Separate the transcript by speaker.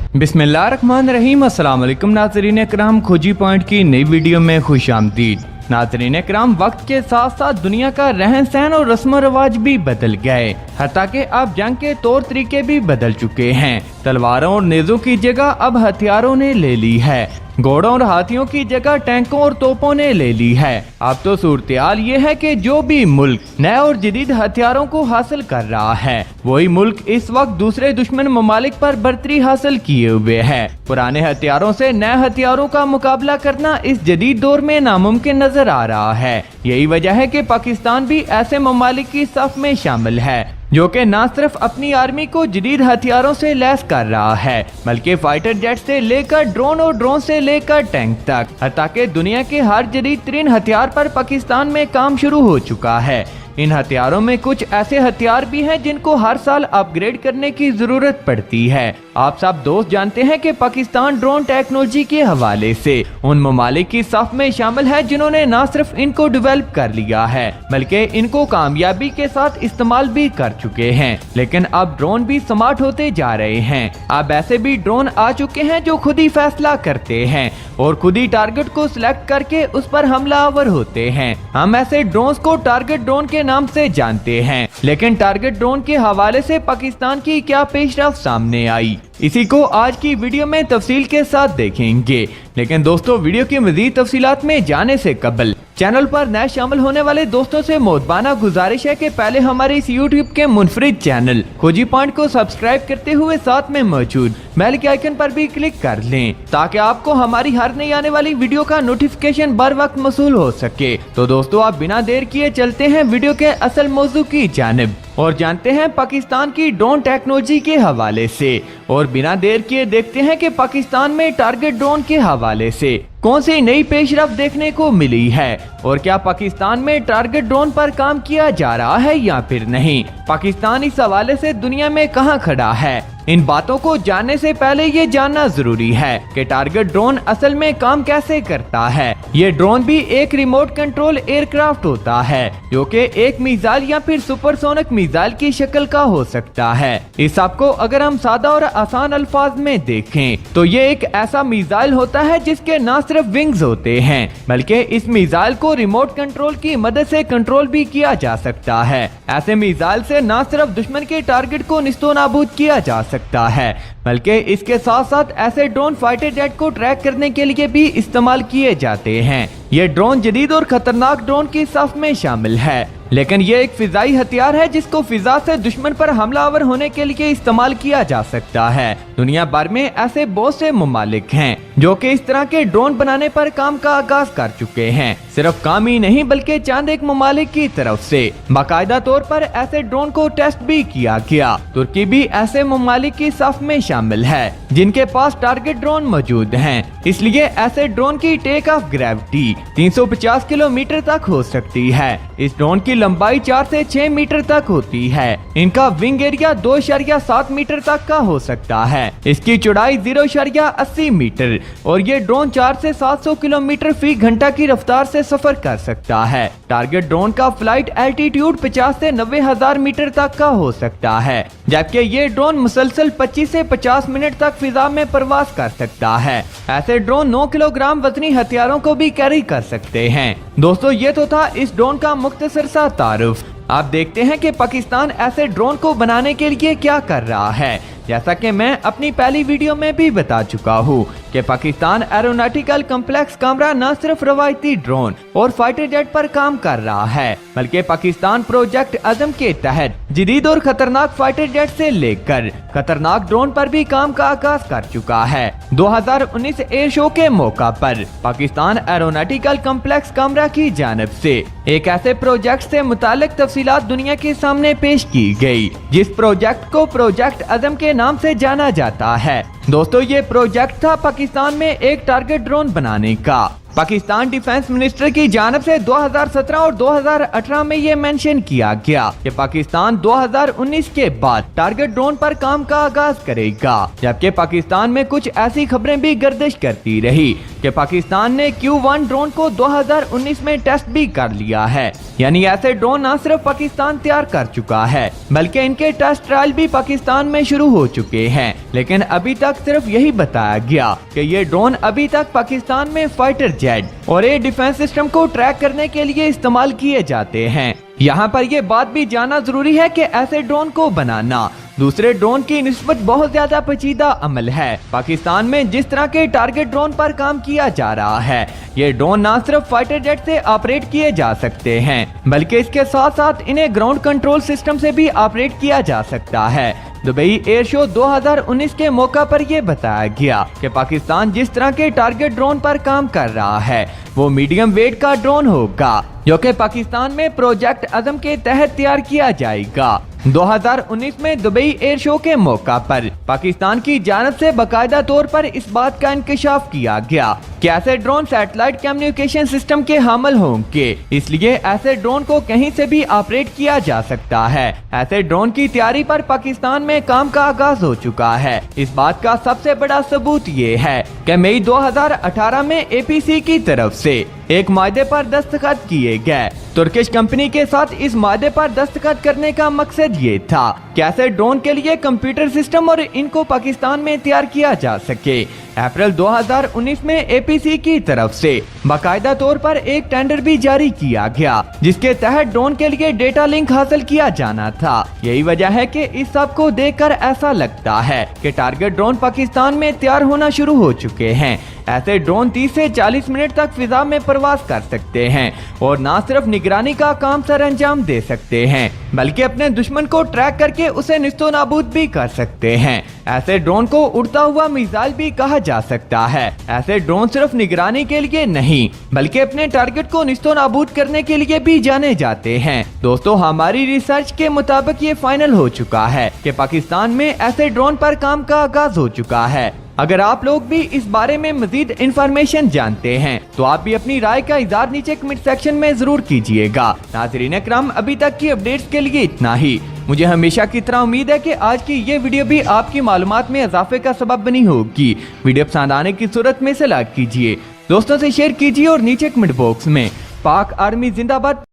Speaker 1: बिस्मिल्लाहिर्रहमानिर्रहीम। अस्सलाम वालेकुम नाज़रीन इकराम, खोजी पॉइंट की नई वीडियो में खुश आमदीद। नाज़रीन इकराम, वक्त के साथ साथ दुनिया का रहन सहन और रस्म रवाज भी बदल गए, हत्ता कि अब जंग के तौर तरीके भी बदल चुके हैं। तलवारों और नेज़ों की जगह अब हथियारों ने ले ली है। घोड़ों और हाथियों की जगह टैंकों और तोपों ने ले ली है। अब तो सूरत-ए-हाल ये है कि जो भी मुल्क नए और जदीद हथियारों को हासिल कर रहा है, वही मुल्क इस वक्त दूसरे दुश्मन ममालिक पर बर्तरी हासिल किए हुए है। पुराने हथियारों से नए हथियारों का मुकाबला करना इस जदीद दौर में नामुमकिन नजर आ रहा है। यही वजह है कि पाकिस्तान भी ऐसे ममालिक की सफ में शामिल है जो कि न सिर्फ अपनी आर्मी को जदीद हथियारों से लैस कर रहा है, बल्कि फाइटर जेट से लेकर ड्रोन और ड्रोन से लेकर टैंक तक, हत्ता कि दुनिया के हर जदीद तरीन हथियार पर पाकिस्तान में काम शुरू हो चुका है। इन हथियारों में कुछ ऐसे हथियार भी हैं जिनको हर साल अपग्रेड करने की जरूरत पड़ती है। आप सब दोस्त जानते हैं कि पाकिस्तान ड्रोन टेक्नोलॉजी के हवाले से उन ममालिक की सफ में शामिल है जिन्होंने न सिर्फ इनको डेवलप कर लिया है, बल्कि इनको कामयाबी के साथ इस्तेमाल भी कर चुके हैं। लेकिन अब ड्रोन भी स्मार्ट होते जा रहे हैं। अब ऐसे भी ड्रोन आ चुके हैं जो खुद ही फैसला करते हैं और खुद ही टारगेट को सिलेक्ट करके उस पर हमलावर होते हैं। हम ऐसे ड्रोन्स को टारगेट ड्रोन के नाम से जानते हैं, लेकिन टारगेट ड्रोन के हवाले से पाकिस्तान की क्या पेशरफ्त सामने आई, इसी को आज की वीडियो में तफसील के साथ देखेंगे। लेकिन दोस्तों, वीडियो की मजीद तफसीलात में जाने से कबल चैनल पर नए शामिल होने वाले दोस्तों से मोहब्बाना गुजारिश है कि पहले हमारे इस यूट्यूब के मुनफरिद चैनल खोजी पॉइंट को सब्सक्राइब करते हुए साथ में मौजूद बेल के आइकन पर भी क्लिक कर लें, ताकि आपको हमारी हर नई आने वाली वीडियो का नोटिफिकेशन बर वक्त मौसूल हो सके। तो दोस्तों, आप बिना देर किए चलते हैं वीडियो के असल मौजू की जानिब और जानते हैं पाकिस्तान की ड्रोन टेक्नोलॉजी के हवाले से। और बिना देर किए देखते हैं कि पाकिस्तान में टारगेट ड्रोन के हवाले से कौन सी नई पेशरफ्त देखने को मिली है और क्या पाकिस्तान में टारगेट ड्रोन पर काम किया जा रहा है या फिर नहीं। पाकिस्तान इस हवाले से दुनिया में कहां खड़ा है, इन बातों को जानने से पहले ये जानना जरूरी है कि टारगेट ड्रोन असल में काम कैसे करता है। ये ड्रोन भी एक रिमोट कंट्रोल एयरक्राफ्ट होता है जो कि एक मिसाइल या फिर सुपरसोनिक मिसाइल की शक्ल का हो सकता है। इस सब को अगर हम सादा और आसान अल्फाज में देखें तो ये एक ऐसा मिसाइल होता है जिसके न सिर्फ विंग्स होते हैं, बल्कि इस मिसाइल को रिमोट कंट्रोल की मदद से कंट्रोल भी किया जा सकता है। ऐसे मिसाइल से न सिर्फ दुश्मन के टारगेट को निस्तो नाबूद किया जा सकता है, बल्कि इसके साथ साथ ऐसे ड्रोन फाइटर जेट को ट्रैक करने के लिए भी इस्तेमाल किए जाते हैं। ये ड्रोन जदीद और खतरनाक ड्रोन की सफ में शामिल है, लेकिन ये एक फिजाई हथियार है जिसको फिजा से दुश्मन पर हमलावर होने के लिए इस्तेमाल किया जा सकता है। दुनिया भर में ऐसे बहुत से ममालिक हैं जो कि इस तरह के ड्रोन बनाने पर काम का आगाज कर चुके हैं। सिर्फ काम ही नहीं, बल्कि चंद एक ममालिक की तरफ से बाकायदा तौर पर ऐसे ड्रोन को टेस्ट भी किया गया। तुर्की भी ऐसे ममालिक की सफ में शामिल है जिनके पास टारगेट ड्रोन मौजूद हैं। इसलिए ऐसे ड्रोन की टेक ऑफ ग्रेविटी 350 किलोमीटर तक हो सकती है। इस ड्रोन की लंबाई 4 से 6 मीटर तक होती है। इनका विंग एरिया 2.7 मीटर तक का हो सकता है। इसकी चौड़ाई 0.80 मीटर और ये ड्रोन 4 से 700 किलोमीटर फी घंटा की रफ्तार से सफर कर सकता है। टारगेट ड्रोन का फ्लाइट एल्टीट्यूड 50 से 90 हजार मीटर तक का हो सकता है, जबकि ये ड्रोन मुसलसल 25 से 50 मिनट तक फिजा में परवास कर सकता है। ऐसे ड्रोन 9 किलोग्राम वजनी हथियारों को भी कैरी कर सकते हैं। दोस्तों, ये तो था इस ड्रोन का मुख्तसर सा तारुफ। आप देखते हैं कि पाकिस्तान ऐसे ड्रोन को बनाने के लिए क्या कर रहा है। जैसा कि मैं अपनी पहली वीडियो में भी बता चुका हूँ कि पाकिस्तान एरोनॉटिकल कॉम्प्लेक्स कैमरा न सिर्फ रवायती ड्रोन और फाइटर जेट पर काम कर रहा है, बल्कि पाकिस्तान प्रोजेक्ट अज़म के तहत जदीद और खतरनाक फाइटर जेट से लेकर खतरनाक ड्रोन पर भी काम का आगाज कर चुका है। 2019 एयर शो के मौका पर पाकिस्तान एरोनॉटिकल कॉम्प्लेक्स कैमरा की जानिब से एक ऐसे प्रोजेक्ट से मुतालिक तफसीलात दुनिया के सामने पेश की गई, जिस प्रोजेक्ट को प्रोजेक्ट अज़म के नाम से जाना जाता है। दोस्तों, ये प्रोजेक्ट था पाकिस्तान में एक टारगेट ड्रोन बनाने का। पाकिस्तान डिफेंस मिनिस्टर की जानिब से 2017 और 2018 में ये मेंशन किया गया कि पाकिस्तान 2019 के बाद टारगेट ड्रोन पर काम का आगाज करेगा, जबकि पाकिस्तान में कुछ ऐसी खबरें भी गर्दिश करती रही कि पाकिस्तान ने Q1 ड्रोन को 2019 में टेस्ट भी कर लिया है। यानी ऐसे ड्रोन न सिर्फ पाकिस्तान तैयार कर चुका है बल्कि इनके टेस्ट ट्रायल भी पाकिस्तान में शुरू हो चुके हैं। लेकिन अभी तक सिर्फ यही बताया गया कि ये ड्रोन अभी तक पाकिस्तान में फाइटर जेट और एयर डिफेंस सिस्टम को ट्रैक करने के लिए इस्तेमाल किए जाते हैं। यहाँ पर यह बात भी जानना जरूरी है कि ऐसे ड्रोन को बनाना दूसरे ड्रोन की निस्बत बहुत ज्यादा पेचीदा अमल है। पाकिस्तान में जिस तरह के टारगेट ड्रोन पर काम किया जा रहा है, ये ड्रोन न सिर्फ फाइटर जेट से ऑपरेट किए जा सकते हैं बल्कि इसके साथ साथ इन्हें ग्राउंड कंट्रोल सिस्टम से भी ऑपरेट किया जा सकता है। दुबई एयर शो 2019 के मौका पर यह बताया गया कि पाकिस्तान जिस तरह के टारगेट ड्रोन पर काम कर रहा है वो मीडियम वेट का ड्रोन होगा जो कि पाकिस्तान में प्रोजेक्ट अज़म के तहत तैयार किया जाएगा। 2019 में दुबई एयर शो के मौका पर पाकिस्तान की जानिब से बाकायदा तौर पर इस बात का इंकशाफ किया गया कि ऐसे ड्रोन सैटेलाइट कम्युनिकेशन सिस्टम के हामिल होंगे, इसलिए ऐसे ड्रोन को कहीं से भी ऑपरेट किया जा सकता है। ऐसे ड्रोन की तैयारी पर पाकिस्तान में काम का आगाज हो चुका है। इस बात का सबसे बड़ा सबूत ये है कि मई 2018 में APC की तरफ से एक मायदे पर दस्तखत किए गए। तुर्किश कंपनी के साथ इस मायदे पर दस्तखत करने का मकसद ये था कि ऐसे ड्रोन के लिए कंप्यूटर सिस्टम और इनको पाकिस्तान में तैयार किया जा सके। अप्रैल 2019 में APC की तरफ से बाकायदा तौर पर एक टेंडर भी जारी किया गया जिसके तहत ड्रोन के लिए डेटा लिंक हासिल किया जाना था। यही वजह है कि इस सब को देखकर ऐसा लगता है कि टारगेट ड्रोन पाकिस्तान में तैयार होना शुरू हो चुके हैं। ऐसे ड्रोन 30 से 40 मिनट तक फिजा में प्रवास कर सकते हैं और न सिर्फ निगरानी का काम सर अंजाम दे सकते हैं बल्कि अपने दुश्मन को ट्रैक करके उसे निस्तो नाबूद भी कर सकते हैं। ऐसे ड्रोन को उड़ता हुआ मिसाइल भी कहा जा सकता है। ऐसे ड्रोन सिर्फ निगरानी के लिए नहीं बल्कि अपने टारगेट को निस्तो नाबूद करने के लिए भी जाने जाते हैं। दोस्तों, हमारी रिसर्च के मुताबिक ये फाइनल हो चुका है कि पाकिस्तान में ऐसे ड्रोन पर काम का आगाज हो चुका है। अगर आप लोग भी इस बारे में मजीद इंफॉर्मेशन जानते हैं तो आप भी अपनी राय का इज़हार नीचे कमेंट सेक्शन में जरूर कीजिएगा। नाज़रीन इकराम, अभी तक की अपडेट्स के लिए इतना ही। मुझे हमेशा की तरह उम्मीद है कि आज की ये वीडियो भी आपकी मालूमात में इजाफे का सबब बनी होगी। वीडियो पसंद आने की सूरत में इसे लाइक कीजिए, दोस्तों से शेयर कीजिए और नीचे कमेंट बॉक्स में पाक आर्मी जिंदाबाद